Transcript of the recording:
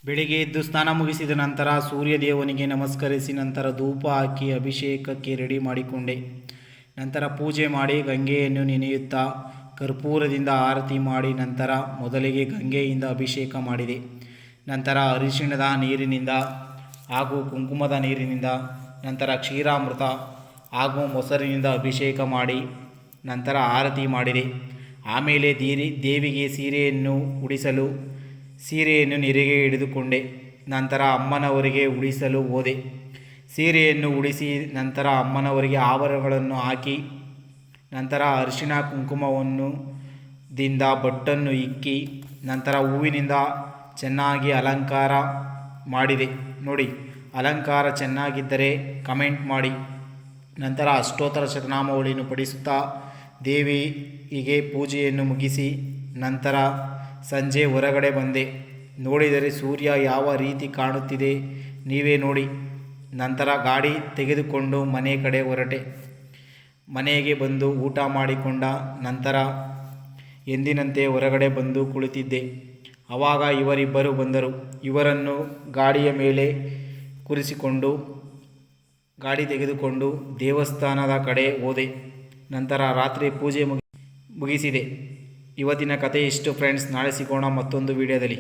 ಬೆಳಿಗ್ಗೆ ಎದ್ದು ಸ್ನಾನ ಮುಗಿಸಿದ ನಂತರ ಸೂರ್ಯದೇವನಿಗೆ ನಮಸ್ಕರಿಸಿ ನಂತರ ಧೂಪ ಹಾಕಿ ಅಭಿಷೇಕಕ್ಕೆ ರೆಡಿ ಮಾಡಿಕೊಂಡೆ. ನಂತರ ಪೂಜೆ ಮಾಡಿ ಗಂಗೆಯನ್ನು ನೆನೆಯುತ್ತಾ ಕರ್ಪೂರದಿಂದ ಆರತಿ ಮಾಡಿ ನಂತರ ಮೊದಲಿಗೆ ಗಂಗೆಯಿಂದ ಅಭಿಷೇಕ ಮಾಡಿದೆ. ನಂತರ ಅರಿಶಿಣದ ನೀರಿನಿಂದ ಹಾಗೂ ಕುಂಕುಮದ ನೀರಿನಿಂದ ನಂತರ ಕ್ಷೀರಾಮೃತ ಹಾಗೂ ಮೊಸರಿನಿಂದ ಅಭಿಷೇಕ ಮಾಡಿ ನಂತರ ಆರತಿ ಮಾಡಿದೆ. ಆಮೇಲೆ ದೇವಿಗೆ ಸೀರೆಯನ್ನು ಉಡಿಸಲು ಸೀರೆಯನ್ನು ನೆರಿಗೆ ಹಿಡಿದುಕೊಂಡೆ. ನಂತರ ಅಮ್ಮನವರಿಗೆ ಉಡಿಸಲು ಹೋದೆ. ಸೀರೆಯನ್ನು ಉಡಿಸಿ ನಂತರ ಅಮ್ಮನವರಿಗೆ ಆಭರಣಗಳನ್ನು ಹಾಕಿ ನಂತರ ಅರಿಶಿಣ ಕುಂಕುಮವನ್ನು ದಿಂದ ಬೊಟ್ಟನ್ನು ಇಕ್ಕಿ ನಂತರ ಹೂವಿನಿಂದ ಚೆನ್ನಾಗಿ ಅಲಂಕಾರ ಮಾಡಿದೆ. ನೋಡಿ, ಅಲಂಕಾರ ಚೆನ್ನಾಗಿದ್ದರೆ ಕಮೆಂಟ್ ಮಾಡಿ. ನಂತರ ಅಷ್ಟೋತ್ತರ ಶತನಾಮಾವಳಿಯನ್ನು ಪಠಿಸುತ್ತಾ ದೇವಿಗೆ ಪೂಜೆಯನ್ನು ಮುಗಿಸಿ ನಂತರ ಸಂಜೆ ಹೊರಗಡೆ ಬಂದೆ. ನೋಡಿದರೆ ಸೂರ್ಯ ಯಾವ ರೀತಿ ಕಾಣುತ್ತಿದೆ ನೀವೇ ನೋಡಿ. ನಂತರ ಗಾಡಿ ತೆಗೆದುಕೊಂಡು ಮನೆ ಕಡೆ ಹೊರಟೆ. ಮನೆಗೆ ಬಂದು ಊಟ ಮಾಡಿಕೊಂಡ ನಂತರ ಎಂದಿನಂತೆ ಹೊರಗಡೆ ಬಂದು ಕುಳಿತಿದ್ದೆ. ಆವಾಗ ಇವರಿಬ್ಬರು ಬಂದರು. ಇವರನ್ನು ಗಾಡಿಯ ಮೇಲೆ ಕೂರಿಸಿಕೊಂಡು ಗಾಡಿ ತೆಗೆದುಕೊಂಡು ದೇವಸ್ಥಾನದ ಕಡೆ ಹೋದೆ. ನಂತರ ರಾತ್ರಿ ಪೂಜೆ ಮುಗಿಸಿದೆ. ಇವತ್ತಿನ ಕತೆ ಇಷ್ಟು ಫ್ರೆಂಡ್ಸ್. ನಾಳೆ ಸಿಗೋಣ ಮತ್ತೊಂದು ವಿಡಿಯೋದಲ್ಲಿ.